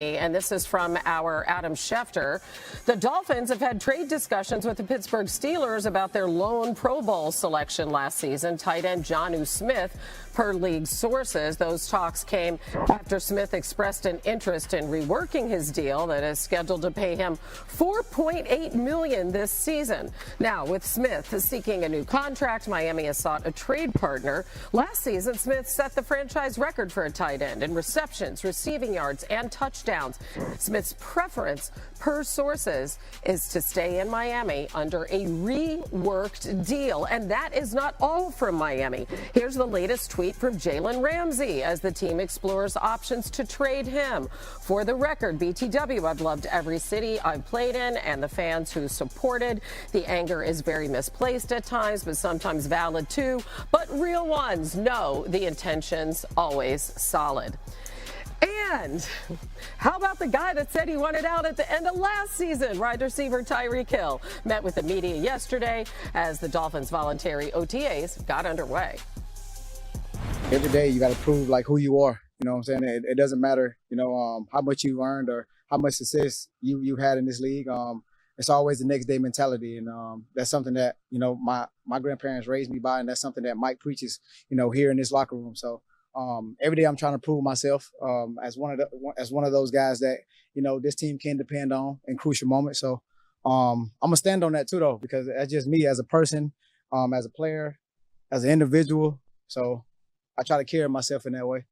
And this is from our Adam Schefter. The Dolphins have had trade discussions with the Pittsburgh Steelers about their lone Pro Bowl selection last season, tight end Jonnu Smith, per league sources. Those talks came after Smith expressed an interest in reworking his deal that is scheduled to pay him $4.8 million this season. Now, with Smith seeking a new contract, Miami has sought a trade partner. Last season, Smith set the franchise record for a tight end in receptions, receiving yards, and touchdowns. Smith's preference, per sources, is to stay in Miami under a reworked deal. And that is not all from Miami. Here's the latest tweet from Jalen Ramsey as the team explores options to trade him. For the record, BTW, I've loved every city I've played in and the fans who supported. The anger is very misplaced at times, but sometimes valid too. But real ones know the intention's always solid. And how about the guy that said he wanted out at the end of last season? Wide receiver Tyreek Hill met with the media yesterday as the Dolphins' voluntary OTAs got underway. Every day you got to prove like who you are. You know what I'm saying? It doesn't matter, how much you earned or how much success you had in this league. It's always the next day mentality. And that's something that, my grandparents raised me by. And that's something that Mike preaches, here in this locker room. So every day I'm trying to prove myself as one of those guys that, this team can depend on in crucial moments. So I'm going to stand on that too, though, because that's just me as a person, as a player, as an individual. So I try to carry myself in that way.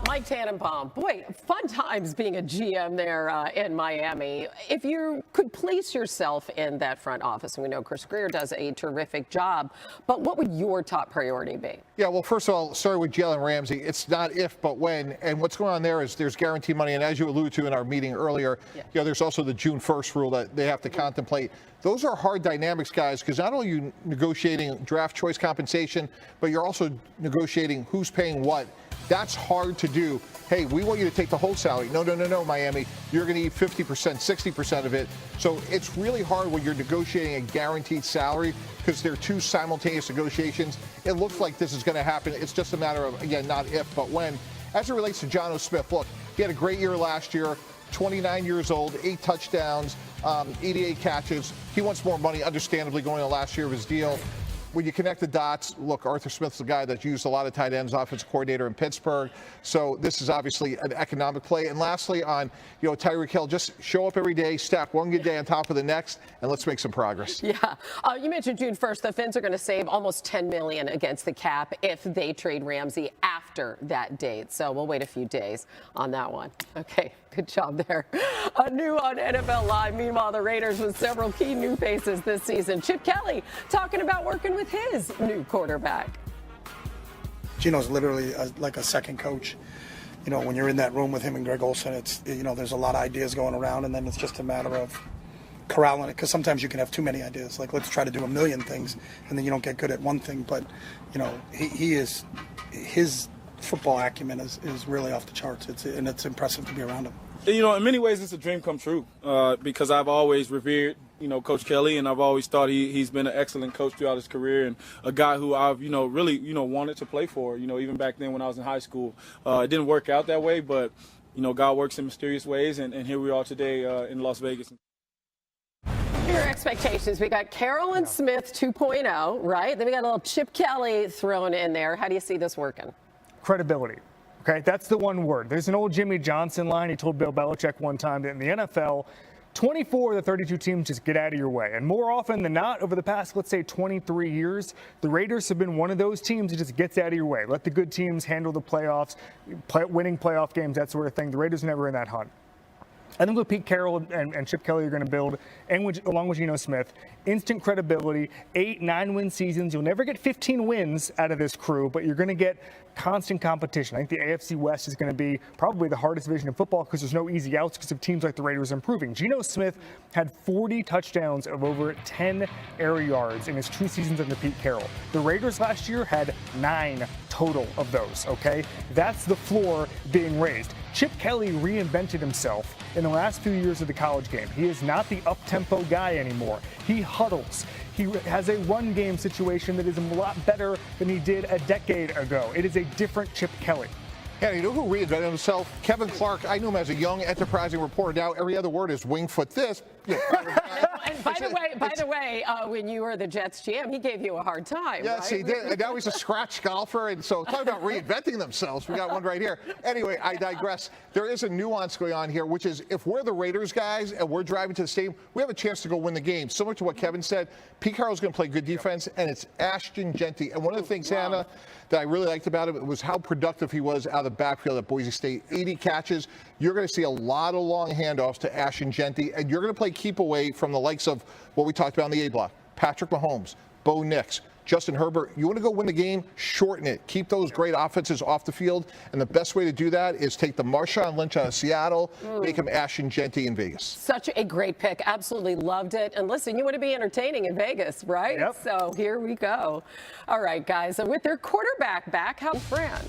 Mike Tannenbaum, boy, fun times being a GM there in Miami. If you could place yourself in that front office, and we know Chris Greer does a terrific job, but what would your top priority be? Yeah, well, first of all, starting with Jalen Ramsey, it's not if, but when. And what's going on there is there's guaranteed money. And as you alluded to in our meeting earlier, there's also the June 1st rule that they have to contemplate. Those are hard dynamics, guys, because not only are you negotiating draft choice compensation, but you're also negotiating who's paying what. That's hard to do. Hey, we want you to take the whole salary. No, Miami. You're going to eat 50%, 60% of it. So it's really hard when you're negotiating a guaranteed salary because they're two simultaneous negotiations. It looks like this is going to happen. It's just a matter of, again, not if, but when. As it relates to Jonnu Smith, look, he had a great year last year, 29 years old, 8 touchdowns, 88 catches. He wants more money, understandably, going on last year of his deal. When you connect the dots, look, Arthur Smith's the guy that's used a lot of tight ends, offensive coordinator in Pittsburgh. So this is obviously an economic play. And lastly, on Tyreek Hill, just show up every day, stack one good day on top of the next, and let's make some progress. Yeah, you mentioned June 1st. The Fins are going to save almost $10 million against the cap if they trade Ramsey after that date. So we'll wait a few days on that one. Okay, good job there. New on NFL Live. Meanwhile, the Raiders with several key new faces this season. Chip Kelly talking about working with his new quarterback. Gino's literally like a second coach. When you're in that room with him and Greg Olsen, it's, there's a lot of ideas going around, and then it's just a matter of corralling it, because sometimes you can have too many ideas. Like, let's try to do a million things, and then you don't get good at one thing. But, his football acumen is really off the charts. It's impressive to be around him. In many ways, it's a dream come true because I've always revered, Coach Kelly, and I've always thought he's been an excellent coach throughout his career and a guy who I've, really, wanted to play for, even back then when I was in high school. It didn't work out that way, but, God works in mysterious ways, and here we are today in Las Vegas. Your expectations. We got Carolyn Smith 2.0, right? Then we got a little Chip Kelly thrown in there. How do you see this working? Credibility. Okay, that's the one word. There's an old Jimmy Johnson line. He told Bill Belichick one time that in the NFL, 24 of the 32 teams just get out of your way. And more often than not, over the past, let's say, 23 years, the Raiders have been one of those teams that just gets out of your way. Let the good teams handle the playoffs, winning playoff games, that sort of thing. The Raiders are never in that hunt. I think what Pete Carroll and Chip Kelly are going to build, and along with Geno Smith, instant credibility, 8, 9-win seasons. You'll never get 15 wins out of this crew, but you're going to get constant competition. I think the AFC West is going to be probably the hardest division in football because there's no easy outs because of teams like the Raiders improving. Geno Smith had 40 touchdowns of over 10 air yards in his 2 seasons under Pete Carroll. The Raiders last year had 9 total of those, okay? That's the floor being raised. Chip Kelly reinvented himself in the last few years of the college game. He is not the up-tempo guy anymore. He huddles. He has a run game situation that is a lot better than he did a decade ago. It is a different Chip Kelly. Yeah, you know who reinvented himself? Kevin Clark. I knew him as a young, enterprising reporter. Now every other word is wingfoot this. And by the way, when you were the Jets GM, he gave you a hard time. Yes, right? he did. And now he's a scratch golfer. And so talk about reinventing themselves. We got one right here. Anyway, I digress. There is a nuance going on here, which is if we're the Raiders guys and we're driving to the stadium, we have a chance to go win the game. Similar to what Kevin said, Pete Carroll's going to play good defense, and it's Ashton Jeanty. And one of the things, Hannah, that I really liked about him was how productive he was out of the backfield at Boise State. 80 catches. You're going to see a lot of long handoffs to Ashton Jeanty, and you're going to play keep away from the likes of what we talked about in the A block. Patrick Mahomes, Bo Nix, Justin Herbert. You want to go win the game, shorten it. Keep those great offenses off the field, and the best way to do that is take the Marshawn Lynch out of Seattle, make him Ashton Jeanty in Vegas. Such a great pick. Absolutely loved it. And listen, you want to be entertaining in Vegas, right? Yep. So here we go. All right, guys. So with their quarterback back, how's Fran?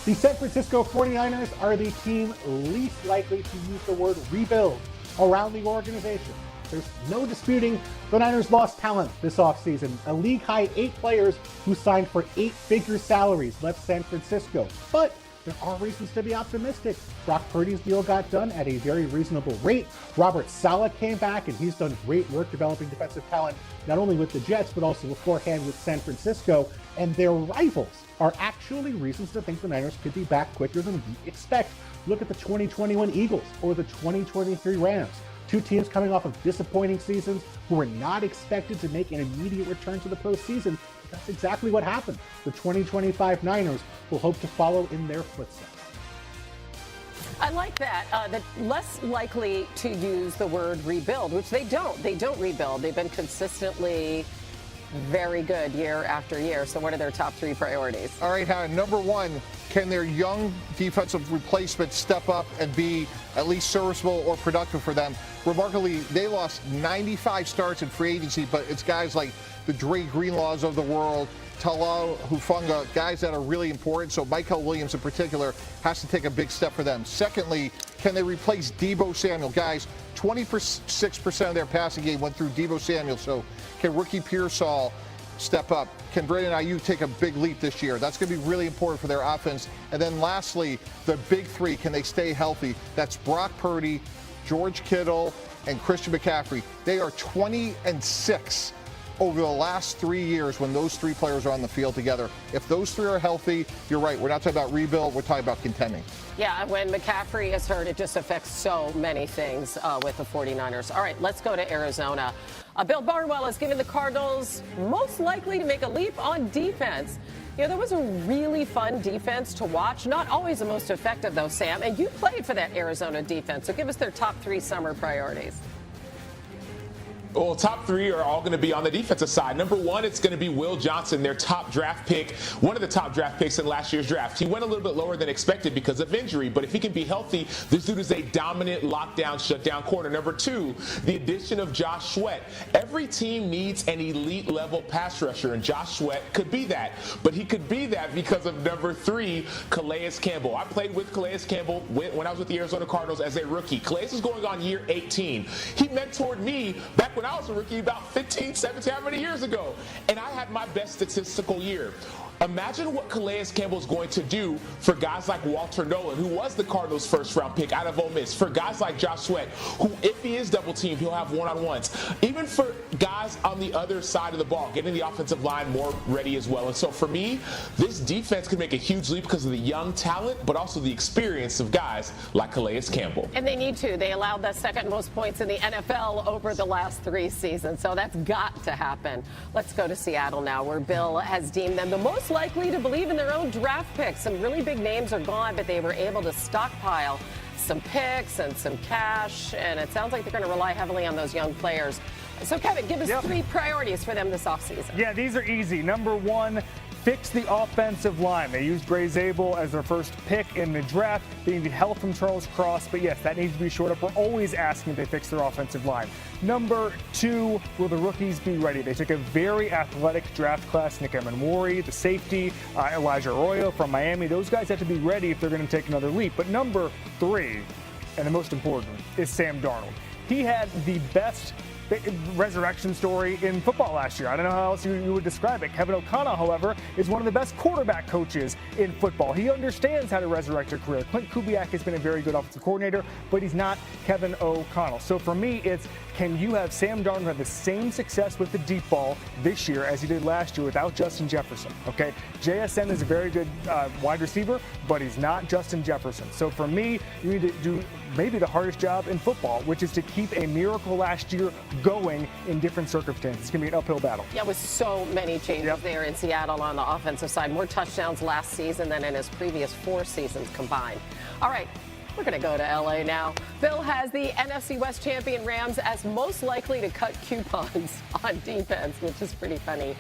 The San Francisco 49ers are the team least likely to use the word rebuild around the organization. There's no disputing the Niners lost talent this offseason. A league-high 8 players who signed for 8-figure salaries left San Francisco. But there are reasons to be optimistic. Brock Purdy's deal got done at a very reasonable rate. Robert Saleh came back, and he's done great work developing defensive talent, not only with the Jets, but also beforehand with San Francisco. And their rivals are actually reasons to think the Niners could be back quicker than we expect. Look at the 2021 Eagles or the 2023 Rams. Two teams coming off of disappointing seasons who were not expected to make an immediate return to the postseason. That's exactly what happened. The 2025 Niners will hope to follow in their footsteps. I like that. That less likely to use the word rebuild, which they don't. They don't rebuild. They've been consistently very good year after year. So what are their top 3 priorities? All right, Hannah, number 1, can their young defensive replacements step up and be at least serviceable or productive for them? Remarkably, they lost 95 starts in free agency, but it's guys like the Dre Greenlaws of the world, Talal Hufanga, guys that are really important. So Michael Williams in particular has to take a big step for them. Secondly, can they replace Deebo Samuel? Guys, 26% of their passing game went through Deebo Samuel. So can Ricky Pearsall step up? Can Brandon Ayuk take a big leap this year? That's going to be really important for their offense. And then lastly, the big 3, can they stay healthy? That's Brock Purdy, George Kittle, and Christian McCaffrey. They are 20-6 over the last 3 years when those 3 players are on the field together. If those 3 are healthy, you're right. We're not talking about rebuild. We're talking about contending. Yeah, when McCaffrey is hurt, it just affects so many things with the 49ers. All right, let's go to Arizona. Bill Barnwell has given the Cardinals most likely to make a leap on defense. You know, there was a really fun defense to watch. Not always the most effective, though, Sam. And you played for that Arizona defense. So give us their top 3 summer priorities. Well, top 3 are all going to be on the defensive side. Number 1, it's going to be Will Johnson, their top draft pick, one of the top draft picks in last year's draft. He went a little bit lower than expected because of injury, but if he can be healthy, this dude is a dominant lockdown, shutdown corner. Number 2, the addition of Josh Sweat. Every team needs an elite level pass rusher, and Josh Sweat could be that, but he could be that because of number 3, Calais Campbell. I played with Calais Campbell when I was with the Arizona Cardinals as a rookie. Calais is going on year 18. He mentored me back when I was a rookie about 15, 17, how many years ago? And I had my best statistical year. Imagine what Calais Campbell is going to do for guys like Walter Nolan, who was the Cardinals' first-round pick out of Ole Miss, for guys like Josh Sweat, who, if he is double-teamed, he'll have one-on-ones. Even for guys on the other side of the ball, getting the offensive line more ready as well. And so for me, this defense could make a huge leap because of the young talent, but also the experience of guys like Calais Campbell. And they need to. They allowed the second most points in the NFL over the last 3 seasons, so that's got to happen. Let's go to Seattle now, where Bill has deemed them the most likely to believe in their own draft picks. Some really big names are gone, but they were able to stockpile some picks and some cash, and it sounds like they're going to rely heavily on those young players. So, Kevin, give us 3 priorities for them this offseason. Yeah, these are easy. Number 1, fix the offensive line. They used Bray Zabel as their first pick in the draft. They need help from Charles Cross, but yes, that needs to be shored up. We're always asking if they fix their offensive line. Number 2, will the rookies be ready? They took a very athletic draft class. Nick Emenwari, the safety, Elijah Arroyo from Miami. Those guys have to be ready if they're going to take another leap. But number 3, and the most important, is Sam Darnold. He had the best resurrection story in football last year. I don't know how else you would describe it. Kevin O'Connell, however, is one of the best quarterback coaches in football. He understands how to resurrect a career. Clint Kubiak has been a very good offensive coordinator, but he's not Kevin O'Connell. So for me, it's, can you have Sam Darnold have the same success with the deep ball this year as he did last year without Justin Jefferson? Okay, JSN is a very good wide receiver, but he's not Justin Jefferson. So for me, you need to do maybe the hardest job in football, which is to keep a miracle last year going in different circumstances. It's going to be an uphill battle. Yeah, with so many changes there in Seattle on the offensive side. More touchdowns last season than in his previous 4 seasons combined. All right. We're going to go to L.A. now. Bill has the NFC West champion Rams as most likely to cut coupons on defense, which is pretty funny.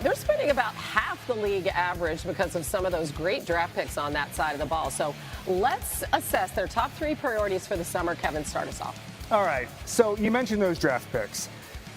They're spending about half the league average because of some of those great draft picks on that side of the ball. So let's assess their top 3 priorities for the summer. Kevin, start us off. All right. So you mentioned those draft picks.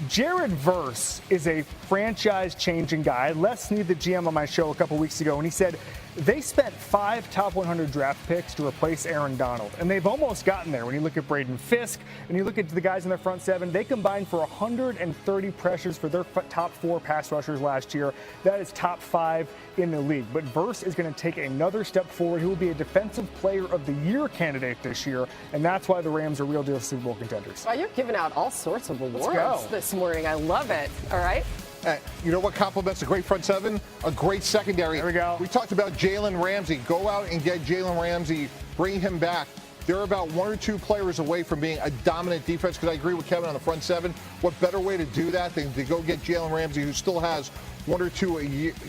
Jared Verse is a franchise-changing guy. I had Les Snead, the GM, on my show a couple weeks ago, and he said they spent 5 top 100 draft picks to replace Aaron Donald, and they've almost gotten there. When you look at Braden Fisk and you look at the guys in their front 7, they combined for 130 pressures for their top 4 pass rushers last year. That is top 5 in the league. But Verse is going to take another step forward. He will be a Defensive Player of the Year candidate this year, and that's why the Rams are real deal Super Bowl contenders. Wow, you're giving out all sorts of awards this morning. I love it. All right. You know what complements a great front 7? A great secondary. There we go. We talked about Jalen Ramsey. Go out and get Jalen Ramsey. Bring him back. They're about 1 or 2 players away from being a dominant defense, because I agree with Kevin on the front 7. What better way to do that than to go get Jalen Ramsey, who still has 1 or 2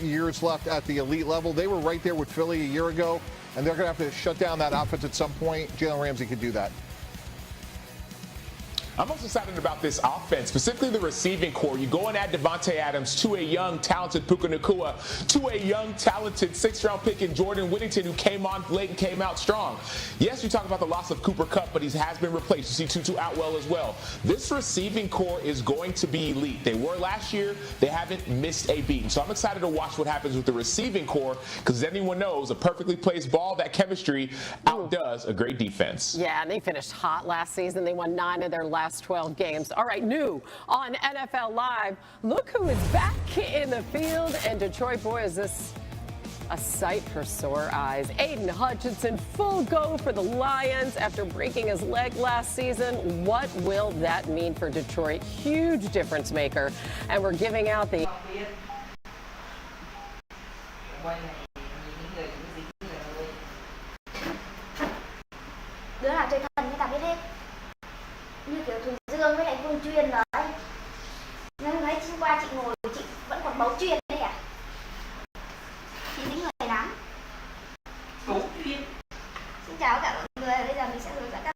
years left at the elite level. They were right there with Philly a year ago, and they're going to have to shut down that offense at some point. Jalen Ramsey could do that. I'm most excited about this offense, specifically the receiving core. You go and add Devontae Adams to a young, talented Puka Nacua, to a young, talented 6th-round pick in Jordan Whittington, who came on late and came out strong. Yes, you talk about the loss of Cooper Kupp, but he has been replaced. You see Tutu Atwell as well. This receiving core is going to be elite. They were last year. They haven't missed a beat. So I'm excited to watch what happens with the receiving core, because anyone knows a perfectly placed ball, that chemistry outdoes a great defense. Yeah, and they finished hot last season. They won 9 of their last 12 games. All right, new on NFL Live. Look who is back in the field. And Detroit, boy, is this a sight for sore eyes. Aiden Hutchinson, full go for the Lions after breaking his leg last season. What will that mean for Detroit? Huge difference maker. And we're giving out the... Đứa nào chơi thần người ta biết hết. Như kiểu Thùy Dương với lại Vương Chuyên đấy. Nên mấy hôm qua chị ngồi chị vẫn còn bấu Chuyên đấy à? Chị tính người lắm. Bấu Chuyên. Xin chào cả mọi người, bây giờ mình sẽ hướng dẫn các